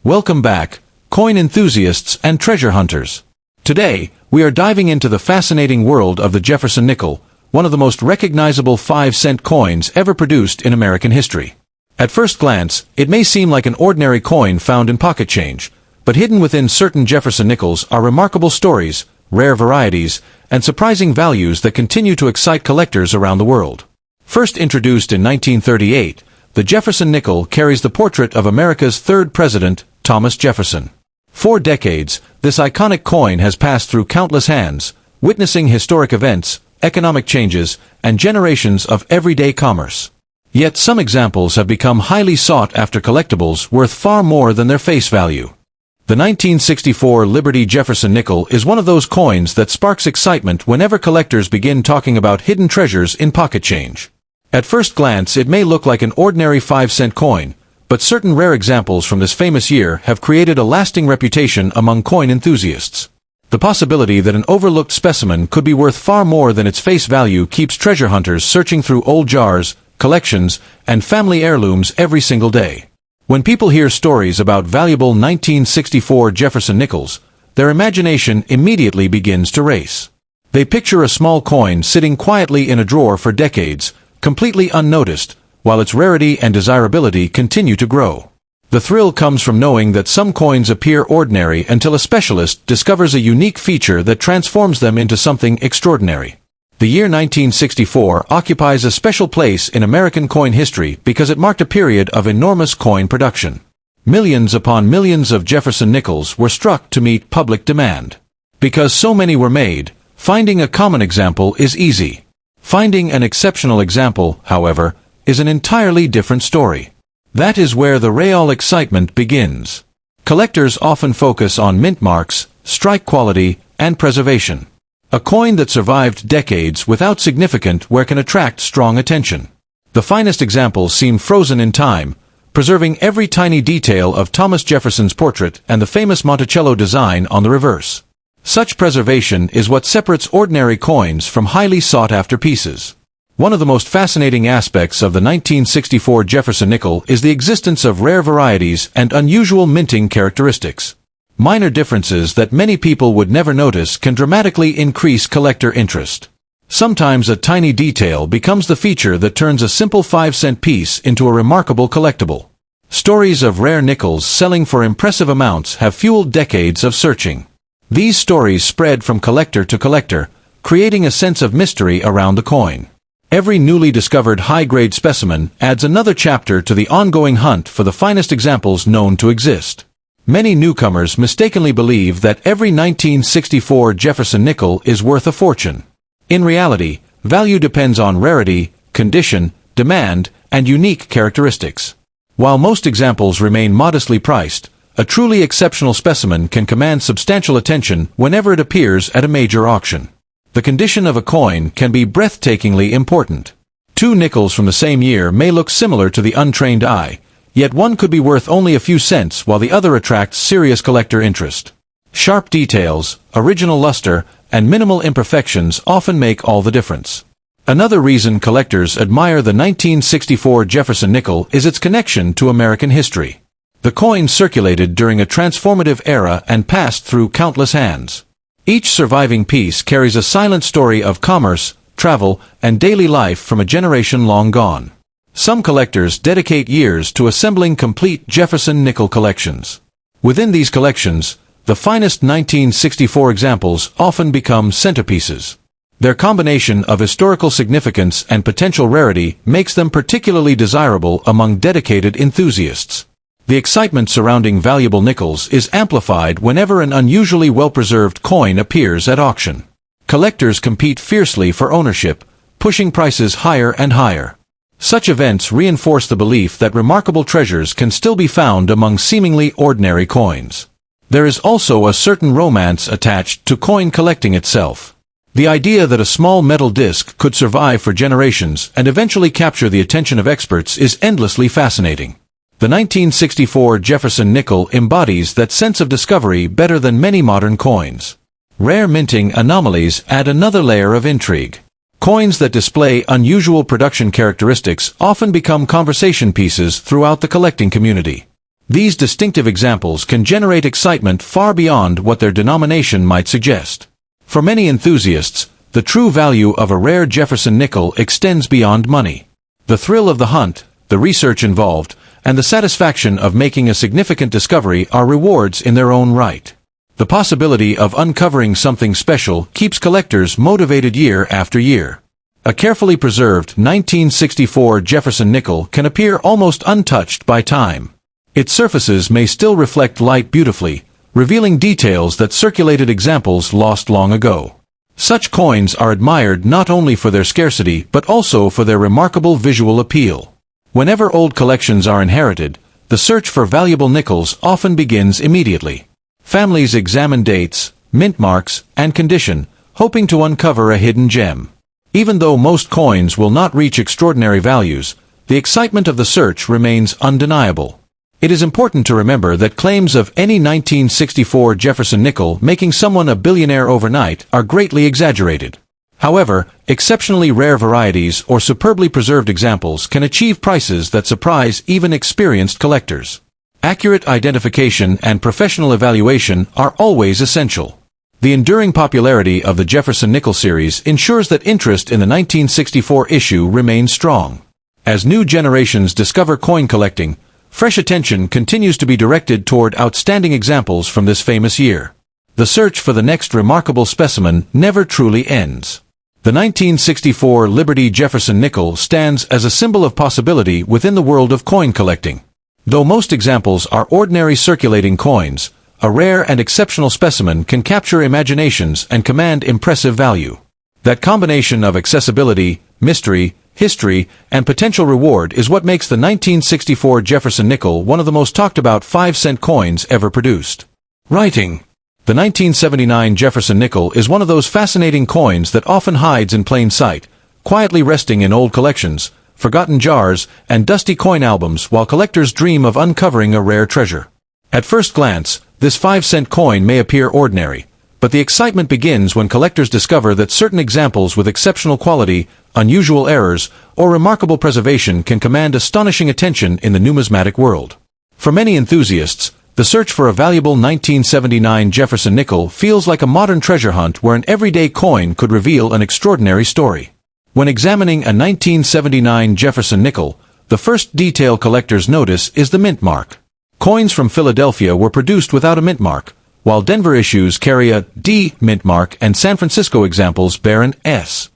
Welcome back, coin enthusiasts and treasure hunters. Today, we are diving into the fascinating world of the Jefferson nickel, one of the most recognizable 5-cent coins ever produced in American history. At first glance, it may seem like an ordinary coin found in pocket change, but hidden within certain Jefferson nickels are remarkable stories, rare varieties, and surprising values that continue to excite collectors around the world. First introduced in 1938, the Jefferson nickel carries the portrait of America's third president, Thomas Jefferson. For decades, this iconic coin has passed through countless hands, witnessing historic events, economic changes, and generations of everyday commerce. Yet some examples have become highly sought-after collectibles worth far more than their face value. The 1964 Liberty Jefferson nickel is one of those coins that sparks excitement whenever collectors begin talking about hidden treasures in pocket change. At first glance, it may look like an ordinary 5-cent coin, but certain rare examples from this famous year have created a lasting reputation among coin enthusiasts. The possibility that an overlooked specimen could be worth far more than its face value keeps treasure hunters searching through old jars, collections, and family heirlooms every single day. When people hear stories about valuable 1964 Jefferson nickels, their imagination immediately begins to race. They picture a small coin sitting quietly in a drawer for decades, completely unnoticed, while its rarity and desirability continue to grow. The thrill comes from knowing that some coins appear ordinary until a specialist discovers a unique feature that transforms them into something extraordinary. The year 1964 occupies a special place in American coin history because it marked a period of enormous coin production. Millions upon millions of Jefferson nickels were struck to meet public demand. Because so many were made, finding a common example is easy. Finding an exceptional example, however, is an entirely different story. That is where the real excitement begins. Collectors often focus on mint marks, strike quality, and preservation. A coin that survived decades without significant wear can attract strong attention. The finest examples seem frozen in time, preserving every tiny detail of Thomas Jefferson's portrait and the famous Monticello design on the reverse. Such preservation is what separates ordinary coins from highly sought-after pieces. One of the most fascinating aspects of the 1964 Jefferson nickel is the existence of rare varieties and unusual minting characteristics. Minor differences that many people would never notice can dramatically increase collector interest. Sometimes a tiny detail becomes the feature that turns a simple 5-cent piece into a remarkable collectible. Stories of rare nickels selling for impressive amounts have fueled decades of searching. These stories spread from collector to collector, creating a sense of mystery around the coin. Every newly discovered high-grade specimen adds another chapter to the ongoing hunt for the finest examples known to exist. Many newcomers mistakenly believe that every 1964 Jefferson nickel is worth a fortune. In reality, value depends on rarity, condition, demand, and unique characteristics. While most examples remain modestly priced, a truly exceptional specimen can command substantial attention whenever it appears at a major auction. The condition of a coin can be breathtakingly important. Two nickels from the same year may look similar to the untrained eye, yet one could be worth only a few cents while the other attracts serious collector interest. Sharp details, original luster, and minimal imperfections often make all the difference. Another reason collectors admire the 1964 Jefferson nickel is its connection to American history. The coin circulated during a transformative era and passed through countless hands. Each surviving piece carries a silent story of commerce, travel, and daily life from a generation long gone. Some collectors dedicate years to assembling complete Jefferson nickel collections. Within these collections, the finest 1964 examples often become centerpieces. Their combination of historical significance and potential rarity makes them particularly desirable among dedicated enthusiasts. The excitement surrounding valuable nickels is amplified whenever an unusually well-preserved coin appears at auction. Collectors compete fiercely for ownership, pushing prices higher and higher. Such events reinforce the belief that remarkable treasures can still be found among seemingly ordinary coins. There is also a certain romance attached to coin collecting itself. The idea that a small metal disc could survive for generations and eventually capture the attention of experts is endlessly fascinating. The 1964 Jefferson nickel embodies that sense of discovery better than many modern coins. Rare minting anomalies add another layer of intrigue. Coins that display unusual production characteristics often become conversation pieces throughout the collecting community. These distinctive examples can generate excitement far beyond what their denomination might suggest. For many enthusiasts, the true value of a rare Jefferson nickel extends beyond money. The thrill of the hunt, the research involved, and the satisfaction of making a significant discovery are rewards in their own right. The possibility of uncovering something special keeps collectors motivated year after year. A carefully preserved 1964 Jefferson nickel can appear almost untouched by time. Its surfaces may still reflect light beautifully, revealing details that circulated examples lost long ago. Such coins are admired not only for their scarcity but also for their remarkable visual appeal. Whenever old collections are inherited, the search for valuable nickels often begins immediately. Families examine dates, mint marks, and condition, hoping to uncover a hidden gem. Even though most coins will not reach extraordinary values, the excitement of the search remains undeniable. It is important to remember that claims of any 1964 Jefferson nickel making someone a billionaire overnight are greatly exaggerated. However, exceptionally rare varieties or superbly preserved examples can achieve prices that surprise even experienced collectors. Accurate identification and professional evaluation are always essential. The enduring popularity of the Jefferson Nickel series ensures that interest in the 1964 issue remains strong. As new generations discover coin collecting, fresh attention continues to be directed toward outstanding examples from this famous year. The search for the next remarkable specimen never truly ends. The 1964 Liberty Jefferson nickel stands as a symbol of possibility within the world of coin collecting. Though most examples are ordinary circulating coins, a rare and exceptional specimen can capture imaginations and command impressive value. That combination of accessibility, mystery, history, and potential reward is what makes the 1964 Jefferson nickel one of the most talked about 5-cent coins ever produced. Writing. The 1979 Jefferson nickel is one of those fascinating coins that often hides in plain sight, quietly resting in old collections, forgotten jars, and dusty coin albums while collectors dream of uncovering a rare treasure. At first glance, this 5-cent coin may appear ordinary, but the excitement begins when collectors discover that certain examples with exceptional quality, unusual errors, or remarkable preservation can command astonishing attention in the numismatic world. For many enthusiasts, the search for a valuable 1979 Jefferson nickel feels like a modern treasure hunt where an everyday coin could reveal an extraordinary story. When examining a 1979 Jefferson nickel, the first detail collectors notice is the mint mark. Coins from Philadelphia were produced without a mint mark, while Denver issues carry a D mint mark and San Francisco examples bear an S.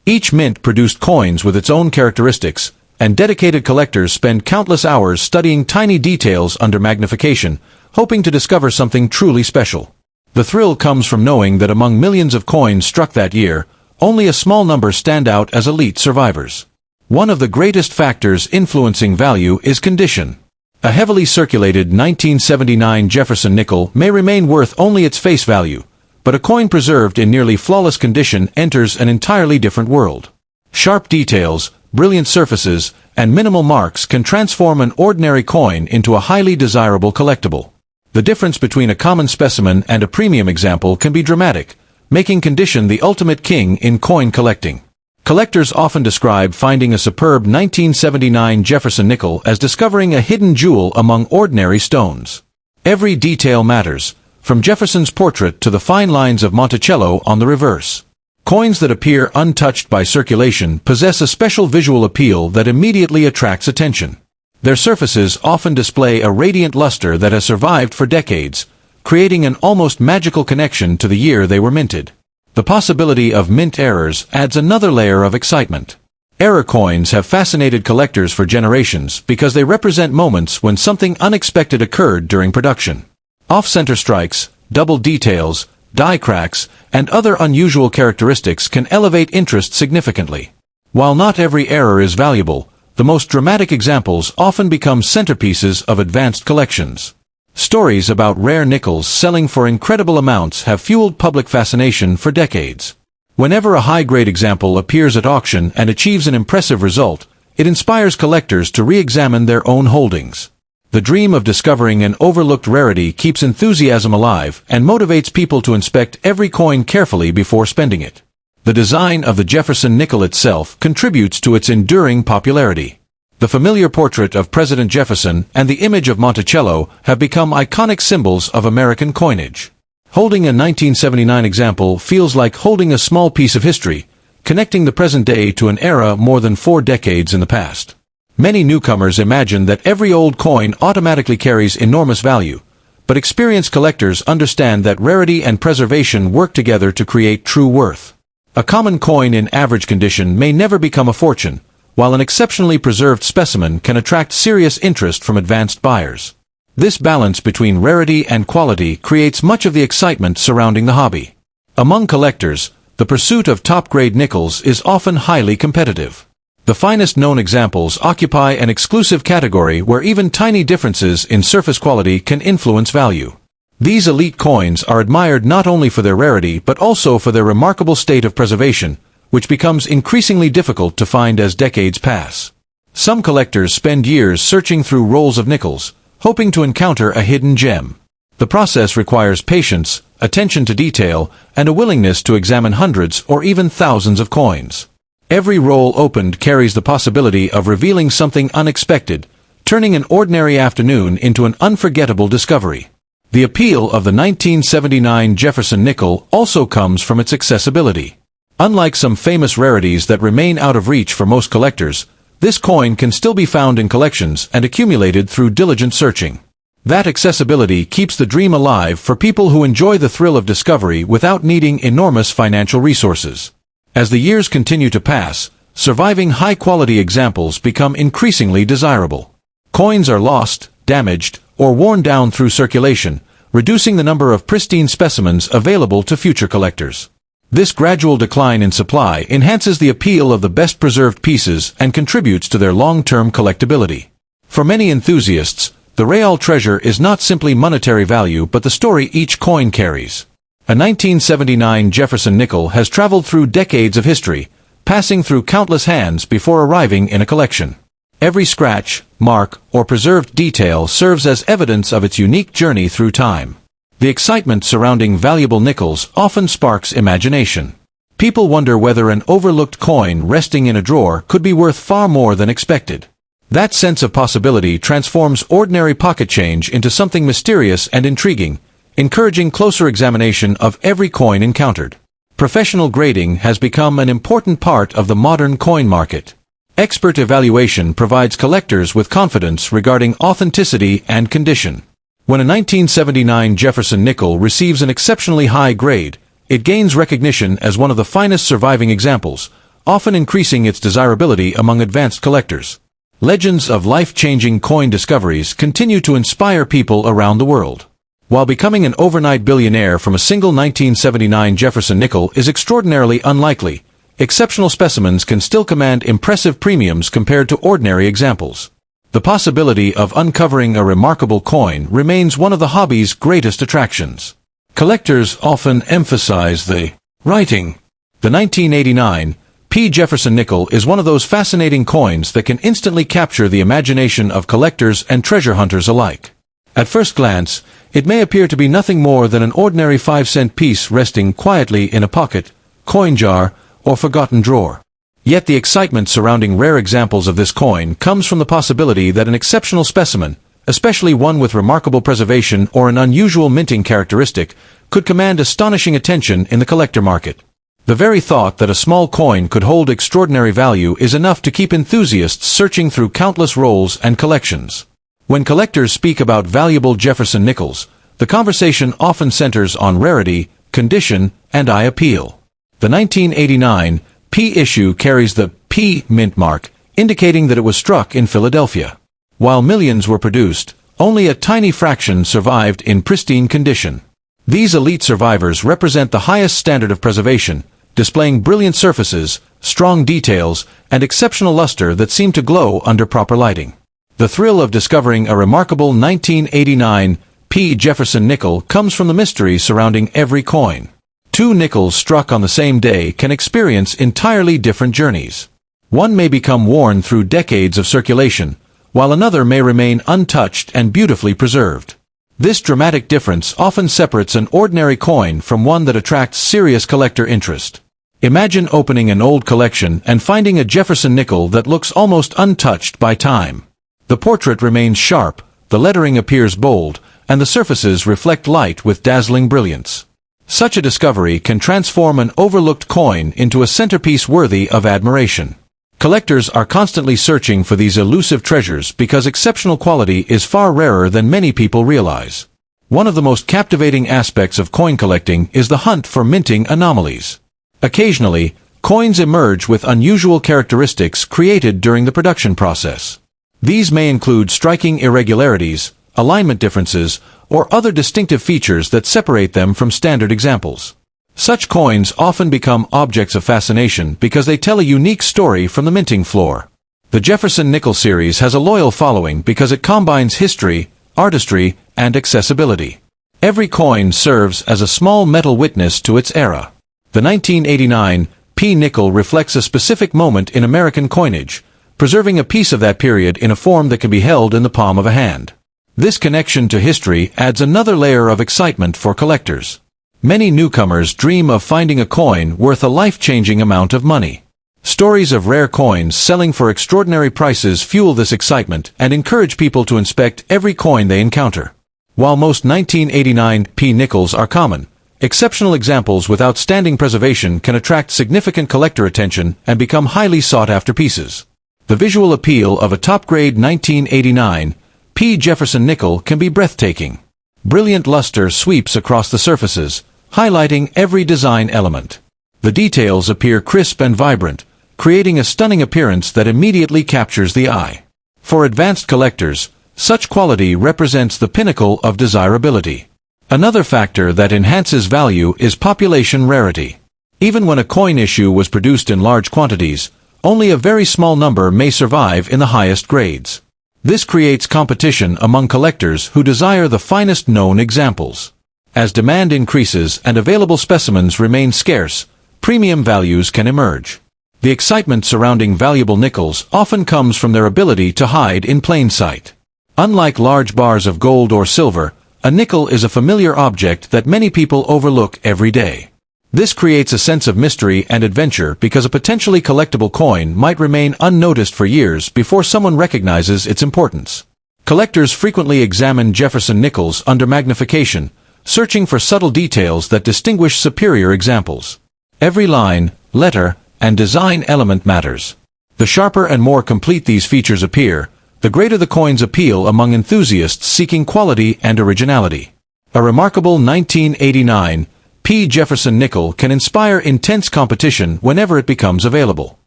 Each mint produced coins with its own characteristics, and dedicated collectors spend countless hours studying tiny details under magnification, hoping to discover something truly special. The thrill comes from knowing that among millions of coins struck that year, only a small number stand out as elite survivors. One of the greatest factors influencing value is condition. A heavily circulated 1979 Jefferson nickel may remain worth only its face value, but a coin preserved in nearly flawless condition enters an entirely different world. Sharp details, brilliant surfaces, and minimal marks can transform an ordinary coin into a highly desirable collectible. The difference between a common specimen and a premium example can be dramatic, making condition the ultimate king in coin collecting. Collectors often describe finding a superb 1979 Jefferson nickel as discovering a hidden jewel among ordinary stones. Every detail matters, from Jefferson's portrait to the fine lines of Monticello on the reverse. Coins that appear untouched by circulation possess a special visual appeal that immediately attracts attention. Their surfaces often display a radiant luster that has survived for decades, creating an almost magical connection to the year they were minted. The possibility of mint errors adds another layer of excitement. Error coins have fascinated collectors for generations because they represent moments when something unexpected occurred during production. Off-center strikes, double details, die cracks, and other unusual characteristics can elevate interest significantly. While not every error is valuable, the most dramatic examples often become centerpieces of advanced collections. Stories about rare nickels selling for incredible amounts have fueled public fascination for decades. Whenever a high-grade example appears at auction and achieves an impressive result, it inspires collectors to re-examine their own holdings. The dream of discovering an overlooked rarity keeps enthusiasm alive and motivates people to inspect every coin carefully before spending it. The design of the Jefferson nickel itself contributes to its enduring popularity. The familiar portrait of President Jefferson and the image of Monticello have become iconic symbols of American coinage. Holding a 1979 example feels like holding a small piece of history, connecting the present day to an era more than 4 decades in the past. Many newcomers imagine that every old coin automatically carries enormous value, but experienced collectors understand that rarity and preservation work together to create true worth. A common coin in average condition may never become a fortune, while an exceptionally preserved specimen can attract serious interest from advanced buyers. This balance between rarity and quality creates much of the excitement surrounding the hobby. Among collectors, the pursuit of top-grade nickels is often highly competitive. The finest known examples occupy an exclusive category where even tiny differences in surface quality can influence value. These elite coins are admired not only for their rarity but also for their remarkable state of preservation, which becomes increasingly difficult to find as decades pass. Some collectors spend years searching through rolls of nickels, hoping to encounter a hidden gem. The process requires patience, attention to detail, and a willingness to examine hundreds or even thousands of coins. Every roll opened carries the possibility of revealing something unexpected, turning an ordinary afternoon into an unforgettable discovery. The appeal of the 1979 Jefferson Nickel also comes from its accessibility. Unlike some famous rarities that remain out of reach for most collectors, this coin can still be found in collections and accumulated through diligent searching. That accessibility keeps the dream alive for people who enjoy the thrill of discovery without needing enormous financial resources. As the years continue to pass, surviving high-quality examples become increasingly desirable. Coins are lost, damaged, or worn down through circulation, reducing the number of pristine specimens available to future collectors. This gradual decline in supply enhances the appeal of the best-preserved pieces and contributes to their long-term collectability. For many enthusiasts, the real treasure is not simply monetary value but the story each coin carries. A 1979 Jefferson Nickel has traveled through decades of history, passing through countless hands before arriving in a collection. Every scratch, mark, or preserved detail serves as evidence of its unique journey through time. The excitement surrounding valuable nickels often sparks imagination. People wonder whether an overlooked coin resting in a drawer could be worth far more than expected. That sense of possibility transforms ordinary pocket change into something mysterious and intriguing, encouraging closer examination of every coin encountered. Professional grading has become an important part of the modern coin market. Expert evaluation provides collectors with confidence regarding authenticity and condition. When a 1979 Jefferson Nickel receives an exceptionally high grade, it gains recognition as one of the finest surviving examples, often increasing its desirability among advanced collectors. Legends of life-changing coin discoveries continue to inspire people around the world. While becoming an overnight billionaire from a single 1979 Jefferson Nickel is extraordinarily unlikely, exceptional specimens can still command impressive premiums compared to ordinary examples. The possibility of uncovering a remarkable coin remains one of the hobby's greatest attractions. Collectors often emphasize the writing. The 1989 P. Jefferson Nickel is one of those fascinating coins that can instantly capture the imagination of collectors and treasure hunters alike. At first glance, it may appear to be nothing more than an ordinary 5-cent piece resting quietly in a pocket, coin jar, or forgotten drawer. Yet the excitement surrounding rare examples of this coin comes from the possibility that an exceptional specimen, especially one with remarkable preservation or an unusual minting characteristic, could command astonishing attention in the collector market. The very thought that a small coin could hold extraordinary value is enough to keep enthusiasts searching through countless rolls and collections. When collectors speak about valuable Jefferson nickels, the conversation often centers on rarity, condition, and eye appeal. The 1989 P issue carries the P mint mark, indicating that it was struck in Philadelphia. While millions were produced, only a tiny fraction survived in pristine condition. These elite survivors represent the highest standard of preservation, displaying brilliant surfaces, strong details, and exceptional luster that seem to glow under proper lighting. The thrill of discovering a remarkable 1989 P. Jefferson Nickel comes from the mystery surrounding every coin. Two nickels struck on the same day can experience entirely different journeys. One may become worn through decades of circulation, while another may remain untouched and beautifully preserved. This dramatic difference often separates an ordinary coin from one that attracts serious collector interest. Imagine opening an old collection and finding a Jefferson nickel that looks almost untouched by time. The portrait remains sharp, the lettering appears bold, and the surfaces reflect light with dazzling brilliance. Such a discovery can transform an overlooked coin into a centerpiece worthy of admiration. Collectors are constantly searching for these elusive treasures because exceptional quality is far rarer than many people realize. One of the most captivating aspects of coin collecting is the hunt for minting anomalies. Occasionally, coins emerge with unusual characteristics created during the production process. These may include striking irregularities, alignment differences, or other distinctive features that separate them from standard examples. Such coins often become objects of fascination because they tell a unique story from the minting floor. The Jefferson Nickel series has a loyal following because it combines history, artistry, and accessibility. Every coin serves as a small metal witness to its era. The 1989 P nickel reflects a specific moment in American coinage, preserving a piece of that period in a form that can be held in the palm of a hand. This connection to history adds another layer of excitement for collectors. Many newcomers dream of finding a coin worth a life-changing amount of money. Stories of rare coins selling for extraordinary prices fuel this excitement and encourage people to inspect every coin they encounter. While most 1989 P nickels are common, exceptional examples with outstanding preservation can attract significant collector attention and become highly sought-after pieces. The visual appeal of a top-grade 1989 P Jefferson nickel can be breathtaking. Brilliant luster sweeps across the surfaces, highlighting every design element. The details appear crisp and vibrant, creating a stunning appearance that immediately captures the eye. For advanced collectors, such quality represents the pinnacle of desirability. Another factor that enhances value is population rarity. Even when a coin issue was produced in large quantities, only a very small number may survive in the highest grades. This creates competition among collectors who desire the finest known examples. As demand increases and available specimens remain scarce, premium values can emerge. The excitement surrounding valuable nickels often comes from their ability to hide in plain sight. Unlike large bars of gold or silver, a nickel is a familiar object that many people overlook every day. This creates a sense of mystery and adventure because a potentially collectible coin might remain unnoticed for years before someone recognizes its importance. Collectors frequently examine Jefferson nickels under magnification, searching for subtle details that distinguish superior examples. Every line, letter, and design element matters. The sharper and more complete these features appear, the greater the coin's appeal among enthusiasts seeking quality and originality. A remarkable 1989 P Jefferson nickel can inspire intense competition whenever it becomes available.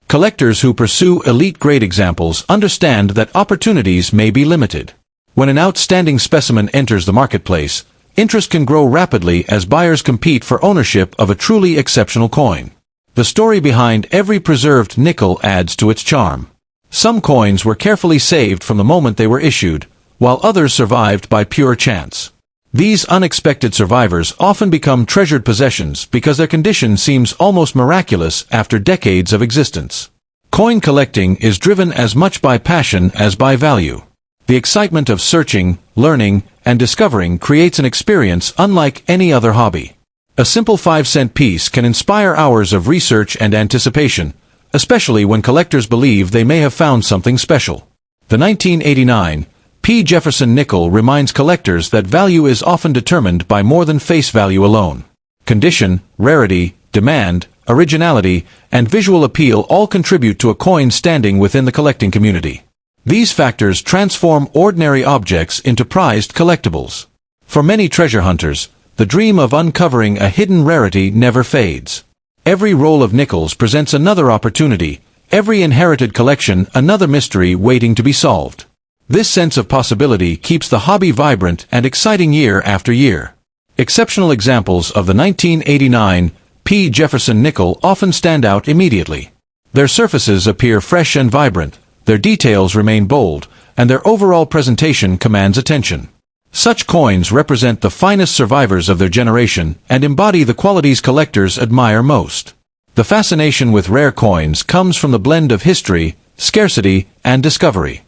Collectors who pursue elite-grade examples understand that opportunities may be limited. When an outstanding specimen enters the marketplace, interest can grow rapidly as buyers compete for ownership of a truly exceptional coin. The story behind every preserved nickel adds to its charm. Some coins were carefully saved from the moment they were issued, while others survived by pure chance. These unexpected survivors often become treasured possessions because their condition seems almost miraculous after decades of existence. Coin collecting is driven as much by passion as by value. The excitement of searching, learning, and discovering creates an experience unlike any other hobby. A simple 5-cent piece can inspire hours of research and anticipation, especially when collectors believe they may have found something special. The 1989 P Jefferson nickel reminds collectors that value is often determined by more than face value alone. Condition, rarity, demand, originality, and visual appeal all contribute to a coin standing within the collecting community. These factors transform ordinary objects into prized collectibles. For many treasure hunters, the dream of uncovering a hidden rarity never fades. Every roll of nickels presents another opportunity, every inherited collection another mystery waiting to be solved. This sense of possibility keeps the hobby vibrant and exciting year after year. Exceptional examples of the 1989 P Jefferson nickel often stand out immediately. Their surfaces appear fresh and vibrant, their details remain bold, and their overall presentation commands attention. Such coins represent the finest survivors of their generation and embody the qualities collectors admire most. The fascination with rare coins comes from the blend of history, scarcity, and discovery.